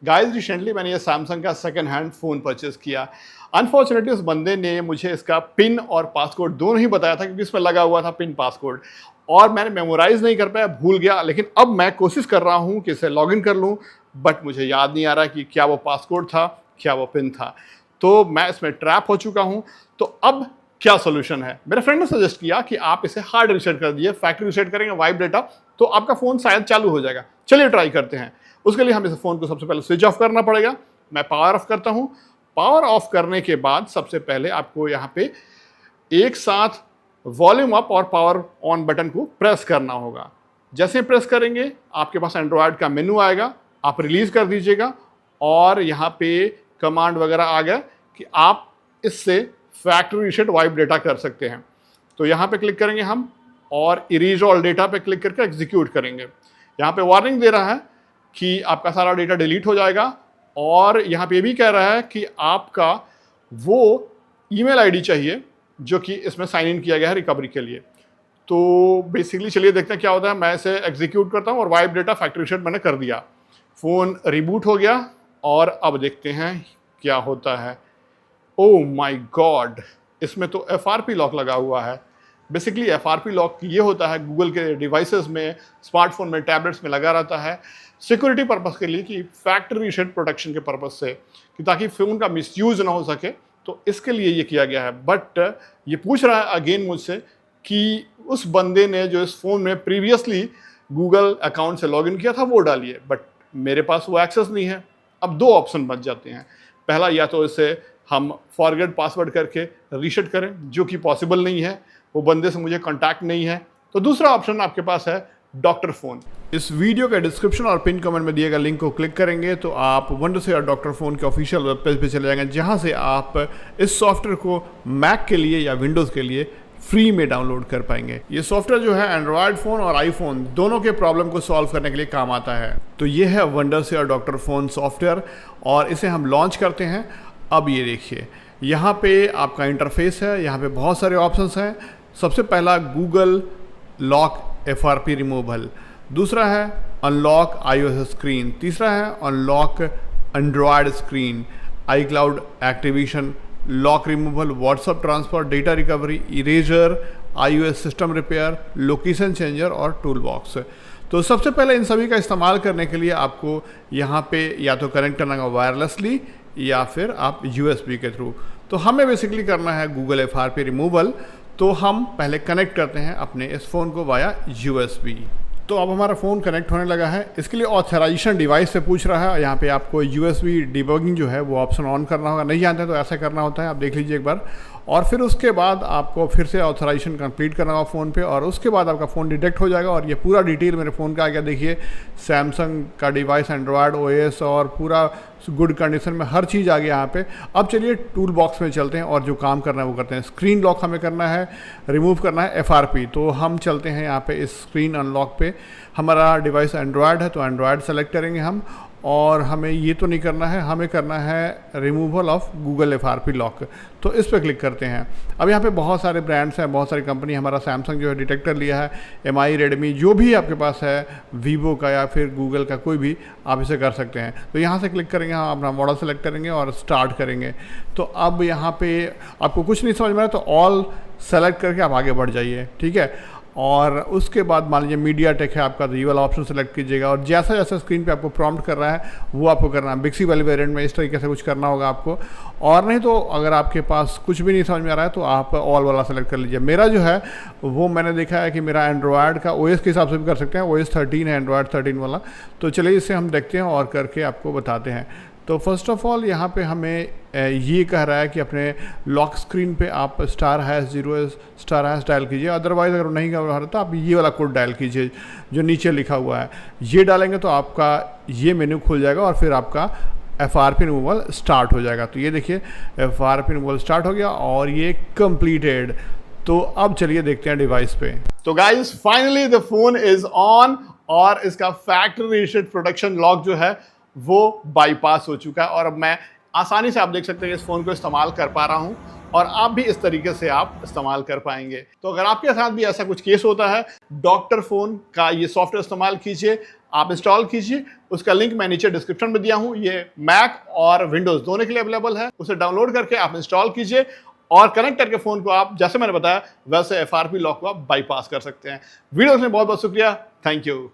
Guys recently मैंने ये Samsung का सेकंड हैंड फ़ोन परचेज़ किया। अनफॉर्चुनेटली उस बंदे ने मुझे इसका पिन और पासकोड दोनों ही बताया था, क्योंकि इसमें लगा हुआ था पिन पासकोड, और मैंने मेमोराइज़ नहीं कर पाया, भूल गया। लेकिन अब मैं कोशिश कर रहा हूँ कि इसे लॉगिन कर लूँ, बट मुझे याद नहीं आ रहा कि क्या वो पासकोड था, क्या वो पिन था। तो मैं इसमें ट्रैप हो चुका हूँ। तो अब क्या सॉल्यूशन है? मेरे फ्रेंड ने सजेस्ट किया कि आप इसे हार्ड रीसेट कर दीजिए, फैक्ट्री रीसेट करेंगे वाइब डेटा, तो आपका फ़ोन शायद चालू हो जाएगा। चलिए ट्राई करते हैं। उसके लिए हमें इस फ़ोन को सबसे पहले स्विच ऑफ करना पड़ेगा। मैं पावर ऑफ करता हूँ। पावर ऑफ करने के बाद सबसे पहले आपको यहाँ पे एक साथ वॉल्यूम अप और पावर ऑन बटन को प्रेस करना होगा। जैसे प्रेस करेंगे आपके पास एंड्रॉयड का मेनू आएगा, आप रिलीज़ कर दीजिएगा और यहाँ पे कमांड वगैरह आ गया कि आप इससे फैक्ट्री रीसेट वाइब डेटा कर सकते हैं। तो यहाँ पे क्लिक करेंगे हम और इरेज ऑल डेटा पे क्लिक करके एग्जीक्यूट करेंगे। यहाँ पे वार्निंग दे रहा है कि आपका सारा डेटा डिलीट हो जाएगा, और यहाँ पे भी कह रहा है कि आपका वो ईमेल आईडी चाहिए जो कि इसमें साइन इन किया गया है रिकवरी के लिए। तो बेसिकली चलिए देखते हैं क्या होता है। मैं इसे एग्जीक्यूट करता हूँ और वाइब डेटा फैक्ट्री रीसेट मैंने कर दिया। फ़ोन रिबूट हो गया और अब देखते हैं क्या होता है। ओह माय गॉड, इसमें तो FRP लॉक लगा हुआ है। बेसिकली FRP लॉक ये होता है गूगल के डिवाइसेस में, स्मार्टफोन में, टैबलेट्स में लगा रहता है सिक्योरिटी पर्पस के लिए, कि फैक्ट्री रीसेट प्रोटेक्शन के पर्पस से, कि ताकि फ़ोन का मिसयूज़ ना हो सके। तो इसके लिए ये किया गया है। बट ये पूछ रहा है अगेन मुझसे कि उस बंदे ने जो इस फ़ोन में प्रीवियसली गूगल अकाउंट से लॉगिन किया था वो डालिए, बट मेरे पास वो एक्सेस नहीं है। अब दो ऑप्शन बच जाते हैं। पहला, या तो इसे हम फॉरगेट पासवर्ड करके रीसेट करें, जो कि पॉसिबल नहीं है, वो बंदे से मुझे कांटेक्ट नहीं है। तो दूसरा ऑप्शन आपके पास है डॉक्टर फ़ोन। इस वीडियो के डिस्क्रिप्शन और पिन कमेंट में दिए गए लिंक को क्लिक करेंगे तो आप विंडोज या डॉक्टर फ़ोन के ऑफिशियल वेब पेज पे चले जाएंगे, जहां से आप इस सॉफ्टवेयर को मैक के लिए या विंडोज़ के लिए फ्री में डाउनलोड कर पाएंगे। ये सॉफ्टवेयर जो है एंड्रॉयड फ़ोन और आईफोन दोनों के प्रॉब्लम को सॉल्व करने के लिए काम आता है। तो ये है विंडोज या डॉक्टर फ़ोन सॉफ्टवेयर, और इसे हम लॉन्च करते हैं। अब ये देखिए, यहाँ पे आपका इंटरफेस है, यहाँ पे बहुत सारे ऑप्शंस हैं। सबसे पहला गूगल लॉक FRP रिमूवल, दूसरा है अनलॉक iOS स्क्रीन, तीसरा है unlock Android screen, iCloud activation, lock removal, WhatsApp transfer, data recovery, eraser, iOS system repair, location changer और टूल बॉक्स। तो सबसे पहले इन सभी का इस्तेमाल करने के लिए आपको यहाँ पे या तो कनेक्ट करना होगा वायरलेसली या फिर आप USB के थ्रू। तो हमें बेसिकली करना है गूगल FRP रिमूवल। तो हम पहले कनेक्ट करते हैं अपने इस फ़ोन को वाया USB। तो अब हमारा फ़ोन कनेक्ट होने लगा है। इसके लिए ऑथराइजेशन डिवाइस से पूछ रहा है। यहाँ पे आपको USB डिबगिंग जो है वो ऑप्शन ऑन करना होगा। नहीं जानते तो ऐसा करना होता है, आप देख लीजिए एक बार। और फिर उसके बाद आपको फिर से ऑथराइजेशन कंप्लीट करना होगा फ़ोन पे, और उसके बाद आपका फ़ोन डिटेक्ट हो जाएगा। और ये पूरा डिटेल मेरे फ़ोन का आ गया। देखिए, सैमसंग का डिवाइस, एंड्रॉयड OS और पूरा गुड कंडीशन में हर चीज़ आ गया यहाँ पे। अब चलिए टूल बॉक्स में चलते हैं और जो काम करना है वो करते हैं। स्क्रीन लॉक हमें करना है, रिमूव करना है FRP। तो हम चलते हैं यहाँ पे इस स्क्रीन अनलॉक पे। हमारा डिवाइस एंड्रॉयड है तो एंड्रॉयड सेलेक्ट करेंगे हम, और हमें ये तो नहीं करना है, हमें करना है removal of Google FRP lock. तो इस पर क्लिक करते हैं। अब यहाँ पे बहुत सारे ब्रांड्स हैं, बहुत सारी कंपनी। हमारा सैमसंग जो है डिटेक्ट कर लिया है, MI, रेडमी, जो भी आपके पास है, वीवो का या फिर गूगल का कोई भी, आप इसे कर सकते हैं। तो यहाँ से क्लिक करेंगे, हम अपना मॉडल सेलेक्ट करेंगे और स्टार्ट करेंगे। तो अब यहाँ पे आपको कुछ नहीं समझ में आया तो ऑल सेलेक्ट करके आप आगे बढ़ जाइए, ठीक है। और उसके बाद मान लीजिए मीडिया टेक है आपका, तो ये वाला ऑप्शन सेलेक्ट कीजिएगा, और जैसा जैसा स्क्रीन पे आपको प्रॉम्प्ट कर रहा है वो आपको करना है। बिक्सी वाले वेरिएंट में इस तरीके से कुछ करना होगा आपको। और नहीं तो अगर आपके पास कुछ भी नहीं समझ में आ रहा है तो आप ऑल वाला सेलेक्ट कर लीजिए। मेरा जो है वो मैंने देखा है कि मेरा एंड्रॉयड का OS के हिसाब से भी कर सकते हैं। OS 13 है, एंड्रॉयड 13 वाला। तो चलिए इसे हम देखते हैं और करके आपको बताते हैं। तो फर्स्ट ऑफ ऑल यहाँ पे हमें ये कह रहा है कि अपने लॉक स्क्रीन पे आप *#0 डायल कीजिए। अदरवाइज़ अगर नहीं कर रहा तो आप ये वाला कोड डायल कीजिए जो नीचे लिखा हुआ है। ये डालेंगे तो आपका ये मेन्यू खुल जाएगा और फिर आपका FRP रिमूवल स्टार्ट हो जाएगा। तो ये देखिए FRP रिमूवल स्टार्ट हो गया और ये कंप्लीटेड। तो अब चलिए देखते हैं डिवाइस पे। तो guys finally the phone is on, और इसका फैक्ट्री रीसेट प्रोटेक्शन लॉक जो है वो बाईपास हो चुका है, और अब मैं आसानी से, आप देख सकते हैं, इस फ़ोन को इस्तेमाल कर पा रहा हूं, और आप भी इस तरीके से आप इस्तेमाल कर पाएंगे। तो अगर आपके साथ भी ऐसा कुछ केस होता है, डॉक्टर फ़ोन का ये सॉफ्टवेयर इस्तेमाल कीजिए, आप इंस्टॉल कीजिए, उसका लिंक मैं नीचे डिस्क्रिप्शन में दिया हूँ। ये मैक और विंडोज़ दोनों के लिए अवेलेबल है। उसे डाउनलोड करके आप इंस्टॉल कीजिए और कनेक्ट करके फ़ोन को आप जैसे मैंने बताया वैसे FRP लॉक को आप बाईपास कर सकते हैं। वीडियो देखने बहुत बहुत शुक्रिया। Thank you.